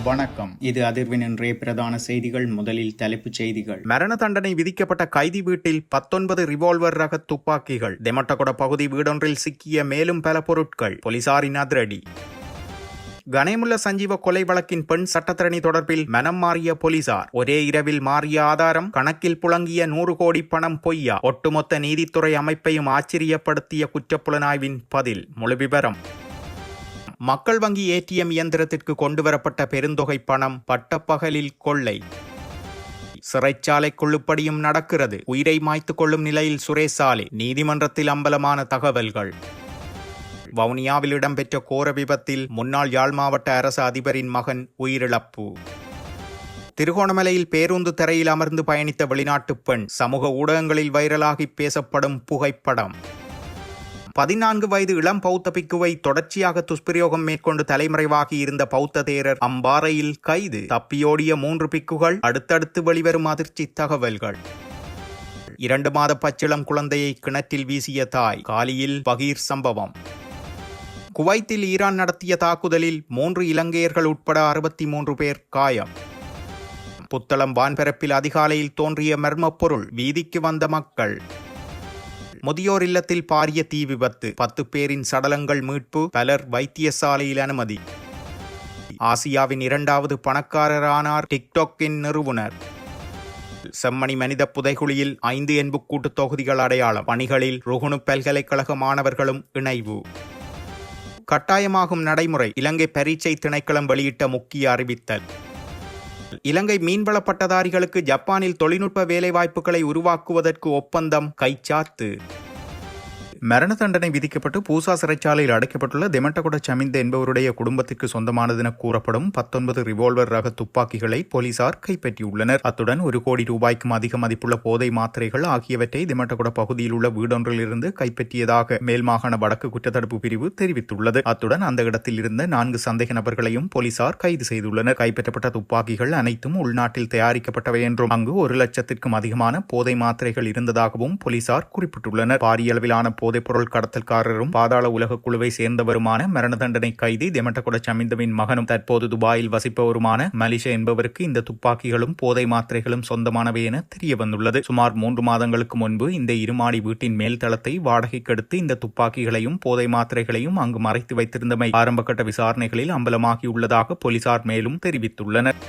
வணக்கம். இது அதிர்வின் இன்றைய பிரதான செய்திகள். முதலில் தலைப்புச் செய்திகள். மரண தண்டனை விதிக்கப்பட்ட கைதி வீட்டில் 19 ரிவால்வர் ரக துப்பாக்கிகள். தெமட்டகொட பகுதி வீடொன்றில் சிக்கிய மேலும் பல பொருட்கள். போலீசாரின் அதிரடி. கனேமுல்ல சஞ்சீவ கொலை வழக்கின் பெண் சட்டத்தரணி தொடர்பில் மனம் மாறிய போலீசார். ஒரே இரவில் மாறிய ஆதாரம், கணக்கில் புழங்கிய 100 கோடி பணம் பொய்யா. ஒட்டுமொத்த நீதித்துறை அமைப்பையும் ஆச்சரியப்படுத்திய குற்றப்புலனாய்வின் பதில். முழு விவரம். மக்கள் வங்கி ஏடிஎம் இயந்திரத்திற்கு கொண்டுவரப்பட்ட பெருந்தொகை பணம் பட்டப்பகலில் கொள்ளை. சிறைச்சாலை கொள்ளுப்படியும் நடக்கிறது. உயிரை மாய்த்துக் கொள்ளும் நிலையில் சுரேசாலை. நீதிமன்றத்தில் அம்பலமான தகவல்கள். வவுனியாவில் இடம்பெற்ற கோர விபத்தில் முன்னாள் யாழ் மாவட்ட அரசு அதிபரின் மகன் உயிரிழப்பு. திருகோணமலையில் பேருந்து தரையில் அமர்ந்து பயணித்த வெளிநாட்டு பெண். சமூக ஊடகங்களில் வைரலாகி பேசப்படும் புகைப்படம். 14 வயது இளம் பௌத்த பிக்குவை தொடர்ச்சியாக துஷ்பிரயோகம் மேற்கொண்டு தலைமறைவாகி இருந்த பௌத்த தேரர் அம்பாறையில் கைது. தப்பியோடிய 3 பிக்குகள். அடுத்தடுத்து வெளிவரும் அதிர்ச்சி தகவல்கள். 2 மாத பச்சிளம் குழந்தையை கிணற்றில் வீசிய தாய். காலியில் பகீர் சம்பவம். குவைத்தில் ஈரான் நடத்திய தாக்குதலில் 3 இலங்கையர்கள் உட்பட 63 பேர் காயம். புத்தளம் வான்பரப்பில் அதிகாலையில் தோன்றிய மர்மப் பொருள். வீதிக்கு வந்த மக்கள். முதியோர் இல்லத்தில் பாரிய தீ விபத்து. 10 பேரின் சடலங்கள் மீட்பு. பலர் வைத்தியசாலையில் அனுமதி. ஆசியாவின் 2வது பணக்காரரானார் டிக்டாக்கின் நிறுவனர். செம்மணி மனித புதைகுழியில் 5 எண்புக்கூட்டு தொகுதிகள் அடையாளம். பணிகளில் ருகுணு பல்கலைக்கழக மாணவர்களும் இணைவு. கட்டாயமாகும் நடைமுறை. இலங்கை பரீட்சை திணைக்களம் வெளியிட்ட முக்கிய அறிவித்தல். இலங்கை மீன்வள பட்டதாரிகளுக்கு ஜப்பானில் தொழில்நுட்ப வேலைவாய்ப்புகளை உருவாக்குவதற்கு ஒப்பந்தம் கைச்சாத்து. மரண தண்டனை விதிக்கப்பட்டு பூசா சிறைச்சாலையில் அடைக்கப்பட்டுள்ள தெமட்டகொட சமிந்த என்பவருடைய குடும்பத்திற்கு சொந்தமானதென கூறப்படும் 19 ரிவால்வர் ரக துப்பாக்கிகளை போலீசார் கைப்பற்றியுள்ளனர். அத்துடன் 1 கோடி ரூபாய்க்கும் அதிக மதிப்புள்ள போதை மாத்திரைகள் ஆகியவற்றை தெமட்டகொட பகுதியில் உள்ள வீடொன்றிலிருந்து கைப்பற்றியதாக மேல் மாகாண வடக்கு குற்றத்தடுப்பு பிரிவு தெரிவித்துள்ளது. அத்துடன் அந்த இடத்தில் இருந்த 4 சந்தேக நபர்களையும் போலீசார் கைது செய்துள்ளனர். கைப்பற்றப்பட்ட துப்பாக்கிகள் அனைத்தும் உள்நாட்டில் தயாரிக்கப்பட்டவை என்றும் அங்கு 1 லட்சத்திற்கும் அதிகமான போதை மாத்திரைகள் இருந்ததாகவும் போலீசார் குறிப்பிட்டுள்ளனர். பாரிய அளவிலான போதைப்பொருள் கடத்தல்காரரும் பாதாள உலக குழுவை சேர்ந்தவருமான மரண தண்டனை கைதி தெமட்டகொட சமிந்தவின் மகனும் தற்போது துபாயில் வசிப்பவருமான மலிஷ என்பவருக்கு இந்த துப்பாக்கிகளும் போதை மாத்திரைகளும் சொந்தமானவை என தெரிய வந்துள்ளது. சுமார் 3 மாதங்களுக்கு முன்பு இந்த இருமாடி வீட்டின் மேல் தளத்தை வாடகைக்கு எடுத்து இந்த துப்பாக்கிகளையும் போதை மாத்திரைகளையும் அங்கு மறைத்து வைத்திருந்தமை ஆரம்பகட்ட விசாரணைகளில் அம்பலமாகியுள்ளதாக போலீசார் மேலும் தெரிவித்துள்ளனர்.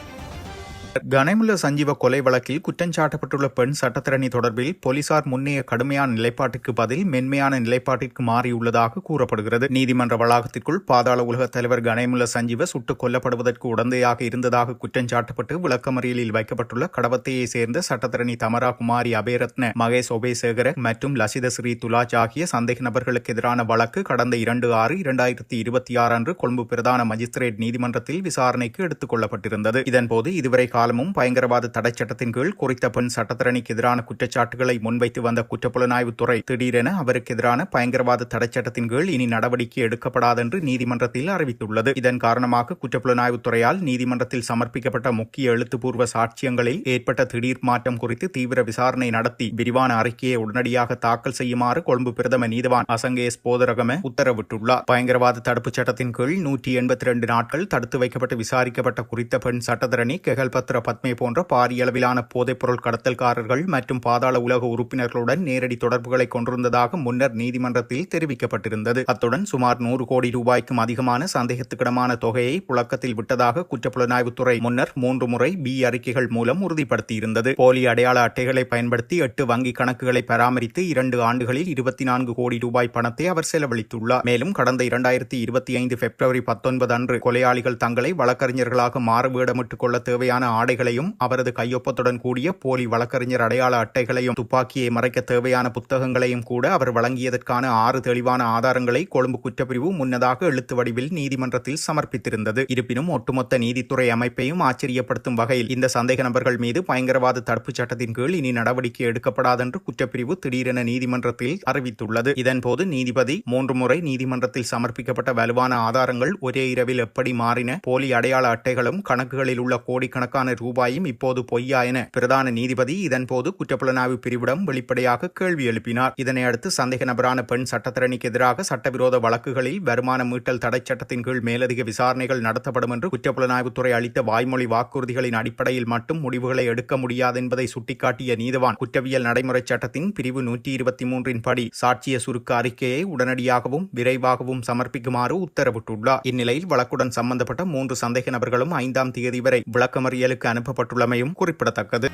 கனேமுல்ல சஞ்சீவ கொலை வழக்கில் குற்றஞ்சாட்டப்பட்டுள்ள பெண் சட்டத்தரணி தொடர்பில் போலீசார் முன்னைய கடுமையான நிலைப்பாட்டிற்கு பதில் மென்மையான நிலைப்பாட்டிற்கு மாறியுள்ளதாக கூறப்படுகிறது. நீதிமன்ற வளாகத்திற்குள் பாதாள உலக தலைவர் கனேமுல்ல சஞ்சீவ சுட்டுக் கொல்லப்படுவதற்கு உடந்தையாக இருந்ததாக குற்றஞ்சாட்டப்பட்டு விளக்கமறியலில் வைக்கப்பட்டுள்ள கடவத்தையை சேர்ந்த சட்டத்தரணி தமரா குமாரி அபேரத்ன, மகேஷ் ஒபேசேகர மற்றும் லசித ஸ்ரீ துலாஜ் ஆகிய சந்தேக நபர்களுக்கு எதிரான வழக்கு கடந்த 2/6/2026 அன்று கொழும்பு பிரதான மஜிஸ்திரேட் நீதிமன்றத்தில் விசாரணைக்கு எடுத்துக் கொள்ளப்பட்டிருந்தது. இதன்போது இதுவரை காலமும் பயங்கரவாத தடை சட்டத்தின் கீழ் குறித்த பெண் சட்டத்தரணிக்கு எதிரான குற்றச்சாட்டுகளை முன்வைத்து வந்த குற்றப்புலனாய்வுத்துறை திடீரென அவருக்கு எதிரான பயங்கரவாத தடை சட்டத்தின் கீழ் இனி நடவடிக்கை எடுக்கப்படாதென்று நீதிமன்றத்தில் அறிவித்துள்ளது. இதன் காரணமாக குற்றப்புலனாய்வுத்துறையால் நீதிமன்றத்தில் சமர்ப்பிக்கப்பட்ட முக்கிய எழுத்துப்பூர்வ சாட்சியங்களில் ஏற்பட்ட திடீர் மாற்றம் குறித்து தீவிர விசாரணை நடத்தி விரிவான அறிக்கையை உடனடியாக தாக்கல் செய்யுமாறு கொழும்பு பிரதம நீதிவான் அசங்கேஸ் போதரகம உத்தரவிட்டுள்ளார். பயங்கரவாத தடுப்புச் சட்டத்தின் கீழ் 182 நாட்கள் தடுத்து வைக்கப்பட்டு விசாரிக்கப்பட்ட குறித்த பெண் சட்டத்தரணி கெகல் பத்மே போன்ற பாரிய அளவிலான போதைப்பொருள் கடத்தல்காரர்கள் மற்றும் பாதாள உலக உறுப்பினர்களுடன் நேரடி தொடர்புகளை கொண்டிருந்ததாக முன்னர் நீதிமன்றத்தில் தெரிவிக்கப்பட்டிருந்தது. அத்துடன் சுமார் 100 கோடி ரூபாய்க்கும் அதிகமான சந்தேகத்துக்கிடமான தொகையை புழக்கத்தில் விட்டதாக குற்றப்புலனாய்வுத்துறை முன்னர் 3 முறை பி அறிக்கைகள் மூலம் உறுதிப்படுத்தியிருந்தது. போலி அடையாள அட்டைகளை பயன்படுத்தி 8 வங்கி கணக்குகளை பராமரித்து 2 ஆண்டுகளில் 24 கோடி ரூபாய் பணத்தை அவர் செலவழித்துள்ளார். மேலும் கடந்த 2025 பிப்ரவரி 19 அன்று கொலையாளிகள் தங்களை வழக்கறிஞர்களாக மாறுவேடமிட்டுக் கொள்ள தேவையான ஆடைகளையும் அவரது கையொப்பத்துடன் கூடிய போலி வழக்கறிஞர் அடையாள அட்டைகளையும் துப்பாக்கியை மறைக்க தேவையான புத்தகங்களையும் கூட அவர் வழங்கியதற்கான 6 தெளிவான ஆதாரங்களை கொழும்பு குற்றப்பிரிவு முன்னதாக எழுத்து வடிவில் நீதிமன்றத்தில் சமர்ப்பித்திருந்தது. இருப்பினும் ஒட்டுமொத்த நீதித்துறை அமைப்பையும் ஆச்சரியப்படுத்தும் வகையில் இந்த சந்தேக நபர்கள் மீது பயங்கரவாத தடுப்புச் சட்டத்தின் கீழ் இனி நடவடிக்கை எடுக்கப்படாதென்று குற்றப்பிரிவு திடீரென நீதிமன்றத்தில் அறிவித்துள்ளது. இதன்போது நீதிபதி 3 முறை நீதிமன்றத்தில் சமர்ப்பிக்கப்பட்ட வலுவான ஆதாரங்கள் ஒரே இரவில் எப்படி மாறின, போலி அடையாள அட்டைகளும் கணக்குகளில் உள்ள கோடிக்கணக்கான ரூபாயும் இப்போது பொய்யா என பிரதான நீதிபதி இதன்போது குற்றப்புலனாய்வு பிரிவிடம் வெளிப்படையாக கேள்வி எழுப்பினார். இதனை அடுத்து சந்தேக நபரான பெண் சட்டத்தரணிக்கு எதிராக சட்டவிரோத வழக்குகளில் வருமான மீட்டல் தடை சட்டத்தின் கீழ் மேலதிக விசாரணைகள் நடத்தப்படும் என்று குற்றப்புலனாய்வுத்துறை அளித்த வாய்மொழி வாக்குறுதிகளின் அடிப்படையில் மட்டும் முடிவுகளை எடுக்க முடியாது என்பதை சுட்டிக்காட்டிய நீதவான் குற்றவியல் நடைமுறை சட்டத்தின் பிரிவு 123 படி சாட்சிய சுருக்க அறிக்கையை உடனடியாகவும் விரைவாகவும் சமர்ப்பிக்குமாறு உத்தரவிட்டுள்ளார். இந்நிலையில் வழக்குடன் சம்பந்தப்பட்ட 3 சந்தேக நபர்களும் 5ஆம் தேதி வரை விளக்கமறியலுக்கு அனுப்பப்பட்டுள்ளமையும் குறிப்பிடத்தக்கது.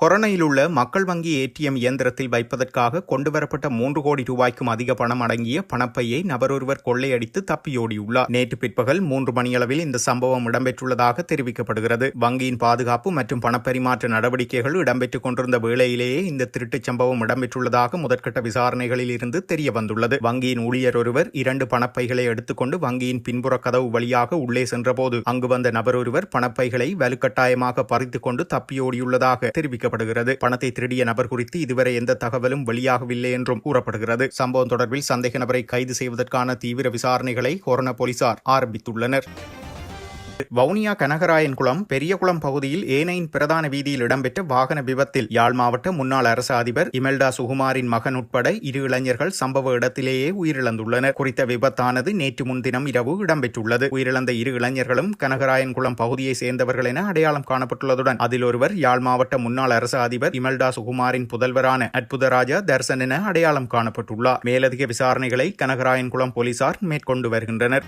கொரோனையில் உள்ள மக்கள் வங்கி ஏடிஎம் இயந்திரத்தில் வைப்பதற்காக கொண்டுவரப்பட்ட 3 கோடி ரூபாய்க்கும் அதிக பணம் அடங்கிய பணப்பையை நபரொருவர் கொள்ளையடித்து தப்பியோடியுள்ளார். நேற்று பிற்பகல் 3 மணியளவில் இந்த சம்பவம் இடம்பெற்றுள்ளதாக தெரிவிக்கப்படுகிறது. வங்கியின் பாதுகாப்பு மற்றும் பணப்பரிமாற்ற நடவடிக்கைகள் இடம்பெற்றுக் கொண்டிருந்த வேளையிலேயே இந்த திருட்டுச் சம்பவம் இடம்பெற்றுள்ளதாக முதற்கட்ட விசாரணைகளில் இருந்து தெரிய வந்துள்ளது. வங்கியின் ஊழியர் ஒருவர் 2 பணப்பைகளை எடுத்துக்கொண்டு வங்கியின் பின்புற கதவு வழியாக உள்ளே சென்றபோது அங்கு வந்த நபரொருவர் பணப்பைகளை வலுக்கட்டாயமாக பறித்துக் கொண்டு தப்பியோடியுள்ளதாக தெரிவிக்கப்படுகிறது. பணத்தை திருடிய நபர் குறித்து இதுவரை எந்த தகவலும் வெளியாகவில்லை என்றும் கூறப்படுகிறது. சம்பவம் தொடர்பில் சந்தேக நபரை கைது செய்வதற்கான தீவிர விசாரணைகளை ஹொரண போலீசார் ஆரம்பித்துள்ளனர். வவுனியா கனகராயன்குளம் பெரியகுளம் பகுதியில் ஏனையின் பிரதான வீதியில் இடம்பெற்ற வாகன விபத்தில் யாழ் மாவட்ட முன்னாள் அரசு அதிபர் இமெல்டா சுகுமாரின் மகன் உட்பட 2 இளைஞர்கள் சம்பவ இடத்திலேயே உயிரிழந்துள்ளனர். குறித்த விபத்தானது நேற்று முன்தினம் இரவு இடம்பெற்றுள்ளது. உயிரிழந்த 2 இளைஞர்களும் கனகராயன்குளம் பகுதியை சேர்ந்தவர்கள் என அடையாளம் காணப்பட்டுள்ளதுடன் அதில் ஒருவர் யாழ் மாவட்ட முன்னாள் அரசு அதிபர் இமெல்டா சுகுமாரின் புதல்வரான அற்புதராஜா தர்சன் என அடையாளம் காணப்பட்டுள்ளார். மேலதிக விசாரணைகளை கனகராயன்குளம் போலீசார் மேற்கொண்டு வருகின்றனர்.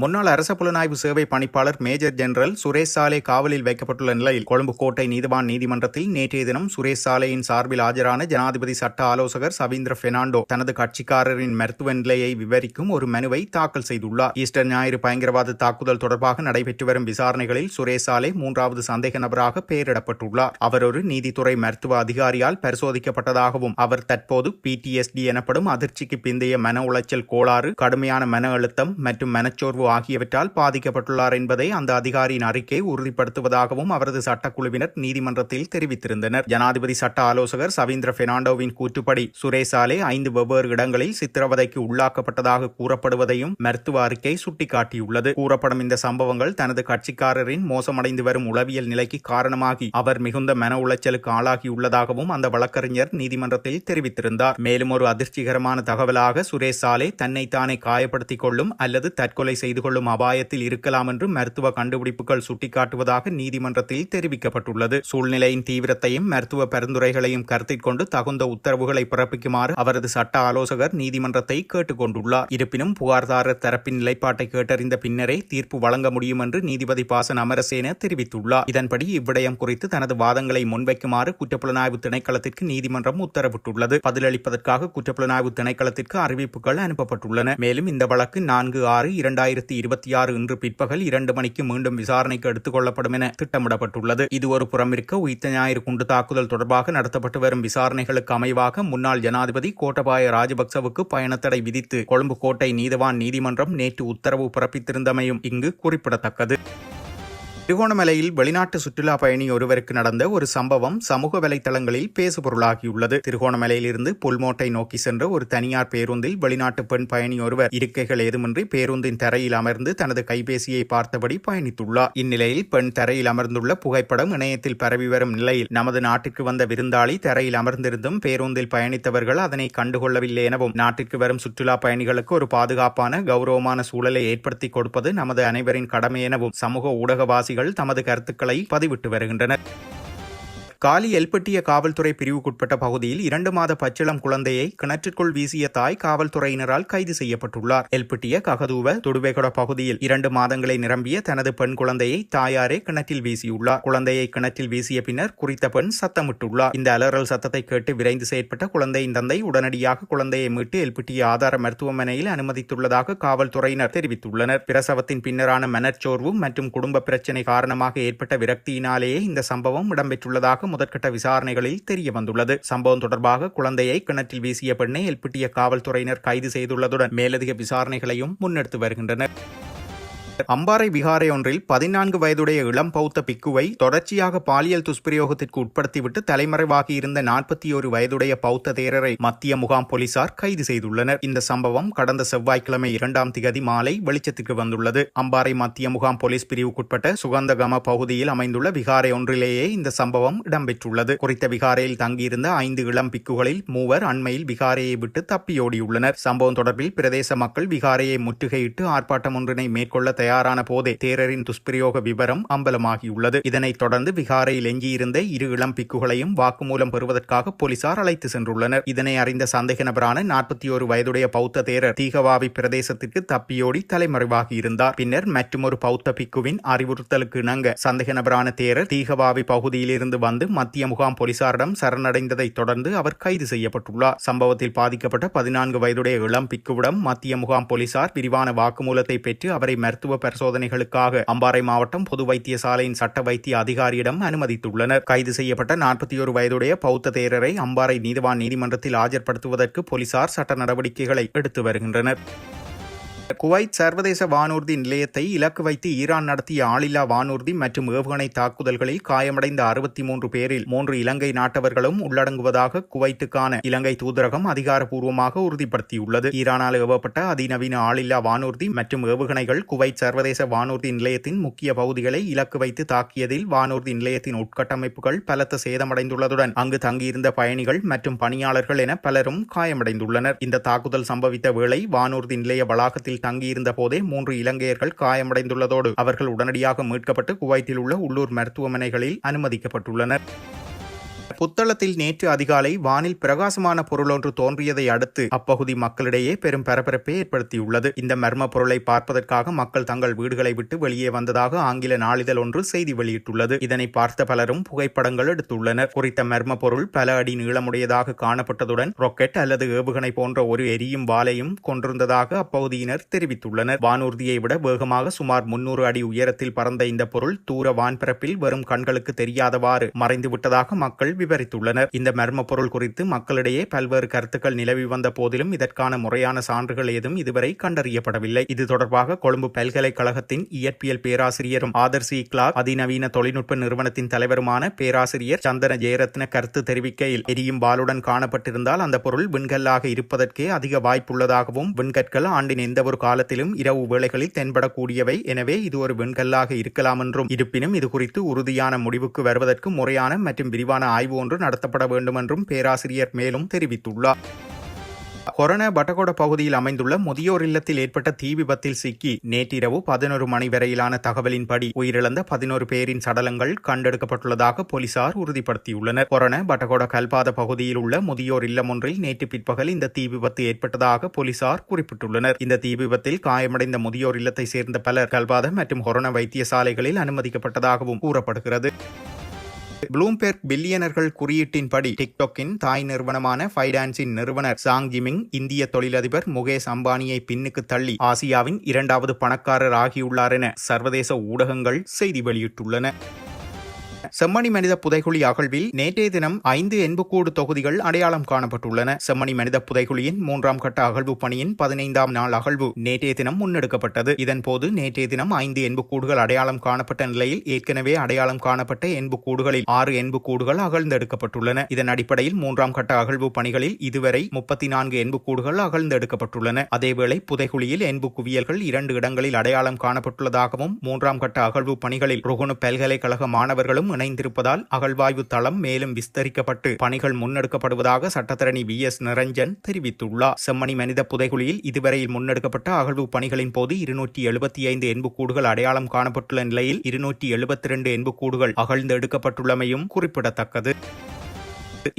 முன்னாள் அரச புலனாய்வு சேவை பணிப்பாளர் மேஜர் ஜெனரல் சுரேஷ் சாலே காவலில் வைக்கப்பட்டுள்ள நிலையில் கொழும்பு கோட்டை நீதிவான் நீதிமன்றத்தில் நேற்றைய தினம் சுரேஷ் சாலேயின் சார்பில் ஆஜரான ஜனாதிபதி சட்ட ஆலோசகர் சவீந்திர பெர்னாண்டோ தனது கட்சிக்காரரின் மருத்துவ நிலையை விவரிக்கும் ஒரு மனுவை தாக்கல் செய்துள்ளார். ஈஸ்டர் ஞாயிறு பயங்கரவாத தாக்குதல் தொடர்பாக நடைபெற்று வரும் விசாரணைகளில் சுரேஷ் சாலே 3வது சந்தேக நபராக பெயரிடப்பட்டுள்ளார். அவர் ஒரு நீதித்துறை மருத்துவ அதிகாரியால் பரிசோதிக்கப்பட்டதாகவும் அவர் தற்போது PTSD எனப்படும் அதிர்ச்சிக்கு பிந்தைய மன உளைச்சல் கோளாறு, கடுமையான மன அழுத்தம் மற்றும் மனச்சோர்வு ஆகியவற்றால் பாதிக்கப்பட்டுள்ளார் என்பதை அந்த அதிகாரியின் அறிக்கை உறுதிப்படுத்துவதாகவும் அவரது சட்டக்குழுவினர் நீதிமன்றத்தில் தெரிவித்திருந்தனர். ஜனாதிபதி சட்ட ஆலோசகர் சவீந்திர பெர்னாண்டோவின் கூற்றுப்படி சுரேஷ் சாலே 5 வெவ்வேறு இடங்களில் சித்திரவதைக்கு உள்ளாக்கப்பட்டதாக கூறப்படுவதையும் மருத்துவ அறிக்கை சுட்டிக்காட்டியுள்ளது. கூறப்படும் இந்த சம்பவங்கள் தனது கட்சிக்காரரின் மோசமடைந்து வரும் உளவியல் நிலைக்கு காரணமாகி அவர் மிகுந்த மன உளைச்சலுக்கு ஆளாகியுள்ளதாகவும் அந்த வழக்கறிஞர் நீதிமன்றத்தில் தெரிவித்திருந்தார். மேலும் ஒரு அதிர்ச்சிகரமான தகவலாக சுரேஷ் சாலே தன்னைத்தானே காயப்படுத்திக் கொள்ளும் அல்லது தற்கொலை செய்து கொள்ளும் அபாயத்தில் இருக்கலாம் என்று மருத்துவ கண்டுபிடிப்புகள் சுட்டிக்காட்டுவதாக நீதிமன்றத்தில் தெரிவிக்கப்பட்டுள்ளது. சூழ்நிலையின் தீவிரத்தையும் மருத்துவ பரிந்துரைகளையும் கருத்தில் கொண்டு தகுந்த உத்தரவுகளை பிறப்பிக்குமாறு அவரது சட்ட ஆலோசகர் நீதிமன்றத்தை கேட்டுக் கொண்டுள்ளார். இருப்பினும் புகார்தாரர் தரப்பின் நிலைப்பாட்டை கேட்டறிந்த பின்னரே தீர்ப்பு வழங்க முடியும் என்று நீதிபதி பாசன் அமரசேன தெரிவித்துள்ளார். இதன்படி இவ்விடயம் குறித்து தனது வாதங்களை முன்வைக்குமாறு குற்றப்புலனாய்வு திணைக்களத்திற்கு நீதிமன்றம் உத்தரவிட்டுள்ளது. பதிலளிப்பதற்காக குற்றப்புலனாய்வு திணைக்களத்திற்கு அறிவிப்புகள் அனுப்பப்பட்டுள்ளன. மேலும் இந்த வழக்கு 4/6/2026 இன்று பிற்பகல் 2 மணிக்கு மீண்டும் விசாரணைக்கு எடுத்துக் கொள்ளப்படும் என திட்டமிடப்பட்டுள்ளது. இது ஒரு புறமிருக்க உயிர்த்த ஞாயிறு குண்டு தாக்குதல் தொடர்பாக நடத்தப்பட்டு வரும் விசாரணைகளுக்கு அமைவாக முன்னாள் ஜனாதிபதி கோட்டபாய ராஜபக்சவுக்கு பயணத்தடை விதித்து கொழும்பு கோட்டை நீதவான் நீதிமன்றம் நேற்று உத்தரவு பிறப்பித்திருந்தமையும் இங்கு குறிப்பிடத்தக்கது. திருகோணமலையில் வெளிநாட்டு சுற்றுலா பயணி ஒருவருக்கு நடந்த ஒரு சம்பவம் சமூக வலைதளங்களில் பேசுபொருளாகியுள்ளது. திருகோணமலையில் இருந்து புல்மோட்டை நோக்கி சென்ற ஒரு தனியார் பேருந்தில் வெளிநாட்டு பெண் பயணி ஒருவர் இருக்கைகள் ஏதுமின்றி பேருந்தின் தரையில் அமர்ந்து தனது கைபேசியை பார்த்தபடி பயணித்துள்ளார். இந்நிலையில் பெண் தரையில் அமர்ந்துள்ள புகைப்படம் இணையத்தில் பரவி வரும் நிலையில் நமது நாட்டிற்கு வந்த விருந்தாளி தரையில் அமர்ந்திருந்தும் பேருந்தில் பயணித்தவர்கள் அதனை கண்டுகொள்ளவில்லை எனவும் நாட்டிற்கு வரும் சுற்றுலா பயணிகளுக்கு ஒரு பாதுகாப்பான கௌரவமான சூழலை ஏற்படுத்தி கொடுப்பது நமது அனைவரின் கடமை எனவும் சமூக ஊடகவாசிகள் தமது கருத்துக்களை பதிவிட்டு வருகின்றனர். காலி எல்பட்டிய காவல்துறை பிரிவுக்குட்பட்ட பகுதியில் 2 மாத பச்சிளம் குழந்தையை கிணற்றிற்குள் வீசிய தாய் காவல்துறையினரால் கைது செய்யப்பட்டுள்ளார். எல்பட்டிய ககதூவ துடுவேகொட பகுதியில் 2 மாதங்களை நிரம்பிய தனது பெண் குழந்தையை தாயாரே கிணற்றில் வீசியுள்ளார். குழந்தையை கிணற்றில் வீசிய பின்னர் குறித்த பெண் சத்தமிட்டுள்ளார். இந்த அலறல் சத்தத்தை கேட்டு விரைந்து செயற்பட்ட குழந்தையின் தந்தை உடனடியாக குழந்தையை மீட்டு எல்பட்டிய ஆதார மருத்துவமனையில் அனுமதித்துள்ளதாக காவல்துறையினர் தெரிவித்துள்ளனர். பிரசவத்தின் பின்னரான மனச்சோர்வு மற்றும் குடும்ப பிரச்சினை காரணமாக ஏற்பட்ட விரக்தியினாலேயே இந்த சம்பவம் இடம்பெற்றுள்ளதாக முதற்கட்ட விசாரணைகளில் தெரிய வந்துள்ளது. சம்பவம் தொடர்பாக குழந்தையை கிணற்றில் வீசிய பெண்ணை எல்பிட்டிய காவல்துறையினர் கைது செய்துள்ளதுடன் மேலதிக விசாரணைகளையும் முன்னெடுத்து வருகின்றனர். அம்பாறை விகாரை ஒன்றில் 14 வயதுடைய இளம் பௌத்த பிக்குவை தொடர்ச்சியாக பாலியல் துஷ்பிரயோகத்திற்கு உட்படுத்திவிட்டு தலைமறைவாகி இருந்த 41 வயதுடைய பௌத்த தேரரை மத்திய முகாம் போலீசார் கைது செய்துள்ளனர். இந்த சம்பவம் கடந்த செவ்வாய்க்கிழமை 2ஆம் திகதி மாலை வெளிச்சத்துக்கு வந்துள்ளது. அம்பாறை மத்திய முகாம் போலீஸ் பிரிவுக்குட்பட்ட சுகந்தகம பகுதியில் அமைந்துள்ள விகாரை ஒன்றிலேயே இந்த சம்பவம் இடம்பெற்றுள்ளது. குறித்த விகாரையில் தங்கியிருந்த 5 இளம் பிக்குகளில் 3 அண்மையில் விகாரையை விட்டு தப்பியோடியுள்ளனர். சம்பவம் தொடர்பில் பிரதேச மக்கள் விகாரையை முற்றுகையிட்டு ஆர்ப்பாட்டம் ஒன்றினை மேற்கொள்ள தயாரான போதே தேரரின் துஷ்பிரயோக விவரம் அம்பலமாகியுள்ளது. இதனைத் தொடர்ந்து விகாரையில் எஞ்சியிருந்த 2 இளம் பிக்குகளையும் வாக்குமூலம் பெறுவதற்காக போலீசார் அழைத்து சென்றுள்ளனர். இதனை அறிந்த சந்தேக நபரான 41 வயதுடைய பௌத்த தேரர் தீகவாவி பிரதேசத்திற்கு தப்பியோடி தலைமறைவாகி இருந்தார். பின்னர் மற்றொரு பௌத்த பிக்குவின் அறிவுறுத்தலுக்கு இணங்க சந்தேக நபரான தேரர் தீகவாவி பகுதியிலிருந்து வந்து மத்திய முகாம் போலீசாரிடம் சரணடைந்ததை தொடர்ந்து அவர் கைது செய்யப்பட்டுள்ளார். சம்பவத்தில் பாதிக்கப்பட்ட 14 வயதுடைய இளம் பிக்குவிடம் மத்திய முகாம் போலீசார் விரிவான வாக்குமூலத்தை பெற்று அவரை மருத்துவ பரிசோதனைகளுக்காக அம்பாறை மாவட்டம் பொது வைத்தியசாலையின் சட்ட வைத்திய அதிகாரியிடம் அனுமதித்துள்ளனர். கைது செய்யப்பட்ட 41 வயதுடைய பௌத்த தேரரை அம்பாறை நீதிவான் நீதிமன்றத்தில் ஆஜர்படுத்துவதற்கு போலீசார் சட்ட நடவடிக்கைகளை எடுத்து வருகின்றனர். குவைத் சர்வதேச வானூர்தி நிலையத்தை இலக்கு வைத்து ஈரான் நடத்திய ஆளில்லா வானூர்தி மற்றும் ஏவுகணை தாக்குதல்களில் காயமடைந்த 63 பேரில் 3 இலங்கை நாட்டவர்களும் உள்ளடங்குவதாக குவைத்துக்கான இலங்கை தூதரகம் அதிகாரப்பூர்வமாக உறுதிப்படுத்தியுள்ளது. ஈரானால் ஏவப்பட்ட அதிநவீன ஆளில்லா வானூர்தி மற்றும் ஏவுகணைகள் குவைத் சர்வதேச வானூர்தி நிலையத்தின் முக்கிய பகுதிகளை இலக்கு வைத்து தாக்கியதில் வானூர்தி நிலையத்தின் உட்கட்டமைப்புகள் பலத்த சேதமடைந்துள்ளதுடன் அங்கு தங்கியிருந்த பயணிகள் மற்றும் பணியாளர்கள் என பலரும் காயமடைந்துள்ளனர். இந்த தாக்குதல் சம்பவித்த வேளை வானூர்தி நிலைய வளாகத்தில் தங்கியிருந்த போதே 3 இலங்கையர்கள் காயமடைந்துள்ளதோடு அவர்கள் உடனடியாக மீட்கப்பட்டு குவைத்தில் உள்ள உள்ளூர் மருத்துவமனைகளில் அனுமதிக்கப்பட்டுள்ளனர். புத்தளத்தில் நேற்று அதிகாலை வானில் பிரகாசமான பொருள் ஒன்று தோன்றியதை அடுத்து அப்பகுதி மக்களிடையே பெரும் பரபரப்பை ஏற்படுத்தியுள்ளது. இந்த மர்ம பொருளை பார்ப்பதற்காக மக்கள் தங்கள் வீடுகளை விட்டு வெளியே வந்ததாக ஆங்கில நாளிதழ் ஒன்று செய்தி வெளியிட்டுள்ளது. இதனை பார்த்த பலரும் புகைப்படங்கள் எடுத்துள்ளனர். குறித்த மர்ம பொருள் பல அடி நீளமுடையதாக காணப்பட்டதுடன் ராக்கெட் அல்லது ஏவுகணை போன்ற ஒரு எரியும் வாளையும் கொண்டிருந்ததாக அப்பகுதியினர் தெரிவித்துள்ளனர். வானூர்தியை விட வேகமாக சுமார் 300 அடி உயரத்தில் பறந்த இந்த பொருள் தூர வான்பரப்பில் வரும் கண்களுக்கு தெரியாதவாறு மறைந்துவிட்டதாக மக்கள் விவரித்துள்ளனர். இந்த மர்ம பொருள் குறித்து மக்களிடையே பல்வேறு கருத்துக்கள் நிலவி வந்த போதிலும் இதற்கான முறையான சான்றுகள் ஏதும் இதுவரை கண்டறியப்படவில்லை. இது தொடர்பாக கொழும்பு பல்கலைக்கழகத்தின் இயற்பியல் பேராசிரியரும் ஆதர்சி கிளாக் அதிநவீன தொழில்நுட்ப நிறுவனத்தின் தலைவருமான பேராசிரியர் சந்தன ஜெயரத்ன கருத்து தெரிவிக்கையில் எரியும் வாளுடன் காணப்பட்டிருந்தால் அந்த பொருள் விண்கல்லாக இருப்பதற்கே அதிக வாய்ப்புள்ளதாகவும் விண்கற்கள் ஆண்டின் எந்தவொரு காலத்திலும் இரவு வேளைகளில் தென்படக்கூடியவை, எனவே இது ஒரு விண்கல்லாக இருக்கலாம் என்றும் இருப்பினும் இது குறித்து உறுதியான முடிவுக்கு வருவதற்கு முறையான மற்றும் விரிவான ஆய்வு ஒன்று நடத்தப்பட வேண்டும் என்றும் பேராசிரியர் மேலும் தெரிவித்துள்ளார். கொரோனா பட்டகோட பகுதியில் அமைந்துள்ள முதியோர் இல்லத்தில் ஏற்பட்ட தீ விபத்தில் சிக்கி நேற்றிரவு 11 மணி வரையிலான தகவலின்படி உயிரிழந்த 11 பேரின் சடலங்கள் கண்டெடுக்கப்பட்டுள்ளதாக போலீசார் உறுதிப்படுத்தியுள்ளனர். கொரோனா பட்டகோட கல்பாத பகுதியில் உள்ள முதியோர் இல்லம் ஒன்றில் நேற்று பிற்பகல் இந்த தீ விபத்து ஏற்பட்டதாக போலீசார் குறிப்பிட்டுள்ளனர். இந்த தீ விபத்தில் காயமடைந்த முதியோர் இல்லத்தை சேர்ந்த பலர் கல்பாத மற்றும் கொரோனா வைத்தியசாலைகளில் அனுமதிக்கப்பட்டதாகவும் கூறப்படுகிறது. ப்ளூம்பெர்க் பில்லியனர்கள் குறியீட்டின்படி டிக்டாக்கின் தாய் நிறுவனமான ஃபைடான்ஸின் நிறுவனர் சாங் ஜிமிங் இந்திய தொழிலதிபர் முகேஷ் அம்பானியை பின்னுக்கு தள்ளி ஆசியாவின் 2வது பணக்காரர் ஆகியுள்ளார் என சர்வதேச ஊடகங்கள் செய்தி வெளியிட்டுள்ளன. செம்மணி மனித புதைகுழி அகழ்வில் நேற்றைய தினம் 5 எண்புக்கூடு தொகுதிகள் அடையாளம் காணப்பட்டுள்ளன. செம்மணி மனித புதைகுழியின் 3ஆம் கட்ட அகழ்வு பணியின் 15ஆம் நாள் அகழ்வு நேற்றைய தினம் முன்னெடுக்கப்பட்டது. இதன்போது நேற்றைய தினம் 5 எண்புக்கூடுகள் அடையாளம் காணப்பட்ட நிலையில் ஏற்கனவே அடையாளம் காணப்பட்ட எண்புக்கூடுகளில் 6 எண்புக்கூடுகள் அகழ்ந்தெடுக்கப்பட்டுள்ளன. இதன் அடிப்படையில் 3ஆம் கட்ட அகழ்வு பணிகளில் இதுவரை 34 எண்புக்கூடுகள் அகழ்ந்தெடுக்கப்பட்டுள்ளன. அதேவேளை புதைகுழியில் எண்பு குவியல்கள் 2 இடங்களில் அடையாளம் காணப்பட்டுள்ளதாகவும் 3ஆம் கட்ட அகழ்வு பணிகளில் ருகுணு பல்கலைக்கழக மாணவர்களும் இணைந்திருப்பதால் அகழ்வாய்வு தளம் மேலும் விஸ்தரிக்கப்பட்டு பணிகள் முன்னெடுக்கப்படுவதாக சட்டத்தரணி VS நிரஞ்சன் தெரிவித்துள்ளார். செம்மணி மனித புதைகுழியில் இதுவரையில் முன்னெடுக்கப்பட்ட அகழ்வு பணிகளின் போது 275 எண்புக்கூடுகள் அடையாளம் காணப்பட்டுள்ள நிலையில் 272 எண்புக்கூடுகள் அகழ்ந்து எடுக்கப்பட்டுள்ளமையும் குறிப்பிடத்தக்கது.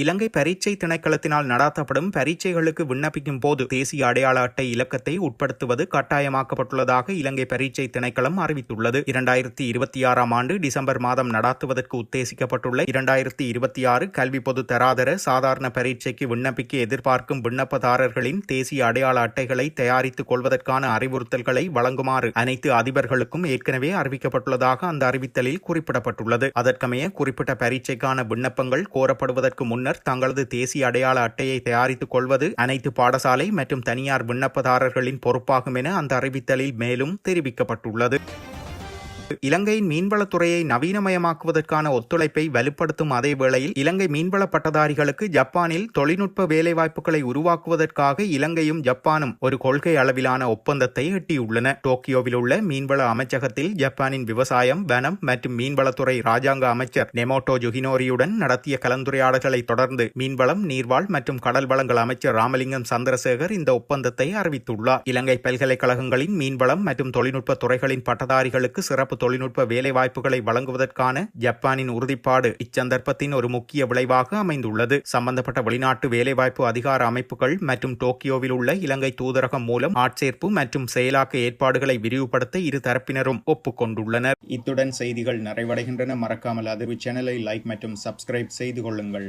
இலங்கை பரீட்சை திணைக்களத்தினால் நடாத்தப்படும் பரீட்சைகளுக்கு விண்ணப்பிக்கும் போது தேசிய அடையாள அட்டை இலக்கத்தை உட்படுத்துவது கட்டாயமாக்கப்பட்டுள்ளதாக இலங்கை பரீட்சை திணைக்களம் அறிவித்துள்ளது. 2026ஆம் ஆண்டு டிசம்பர் மாதம் நடாத்துவதற்கு உத்தேசிக்கப்பட்டுள்ள 2026 கல்வி பொது தராதர சாதாரண பரீட்சைக்கு விண்ணப்பிக்க எதிர்பார்க்கும் விண்ணப்பதாரர்களின் தேசிய அடையாள அட்டைகளை தயாரித்துக் கொள்வதற்கான அறிவுறுத்தல்களை வழங்குமாறு அனைத்து அதிபர்களுக்கும் ஏற்கனவே அறிவிக்கப்பட்டுள்ளதாக அந்த அறிவித்தலில் குறிப்பிடப்பட்டுள்ளது. அதற்கமைய குறிப்பிட்ட பரீட்சைக்கான விண்ணப்பங்கள் கோரப்படுவதற்கு முன்னர் தங்களது தேசிய அடையாள அட்டையை தயாரித்துக் கொள்வது அனைத்து பாடசாலை மற்றும் தனியார் விண்ணப்பதாரர்களின் பொறுப்பாகும் என அந்த அறிவித்தலில் மேலும் தெரிவிக்கப்பட்டுள்ளது. இலங்கையின் மீன்வளத்துறையை நவீனமயமாக்குவதற்கான ஒத்துழைப்பை வலுப்படுத்தும் அதே வேளையில் இலங்கை மீன்வள பட்டதாரிகளுக்கு ஜப்பானில் தொழில்நுட்ப வேலைவாய்ப்புகளை உருவாக்குவதற்காக இலங்கையும் ஜப்பானும் ஒரு கொள்கை அளவிலான ஒப்பந்தத்தை எட்டியுள்ளன. டோக்கியோவில் உள்ள மீன்வள அமைச்சகத்தில் ஜப்பானின் விவசாயம், வனம் மற்றும் மீன்வளத்துறை ராஜாங்க அமைச்சர் நெமோட்டோ ஜுகினோரியுடன் நடத்திய கலந்துரையாடல்களை தொடர்ந்து மீன்வளம், நீர்வாழ் மற்றும் கடல் வளங்கள் அமைச்சர் ராமலிங்கம் சந்திரசேகர் இந்த ஒப்பந்தத்தை அறிவித்துள்ளார். இலங்கை பல்கலைக்கழகங்களின் மீன்வளம் மற்றும் தொழில்நுட்ப துறைகளின் பட்டதாரிகளுக்கு சிறப்பு தொழில்நுட்ப வேலைவாய்ப்புகளை வழங்குவதற்கான ஜப்பானின் உறுதிப்பாடு இச்சந்தர்ப்பத்தின் ஒரு முக்கிய விளைவாக அமைந்துள்ளது. சம்பந்தப்பட்ட வெளிநாட்டு வேலைவாய்ப்பு அதிகார அமைப்புகள் மற்றும் டோக்கியோவில் உள்ள இலங்கை தூதரகம் மூலம் ஆட்சேர்ப்பு மற்றும் செயலாக்க ஏற்பாடுகளை விரிவுபடுத்த இரு தரப்பினரும் ஒப்புக்கொண்டுள்ளனர். இத்துடன் செய்திகள் நிறைவடைகின்றன. மறக்காமல் அதிர்வு சேனலை லைக் மற்றும் சப்ஸ்கிரைப் செய்து கொள்ளுங்கள்.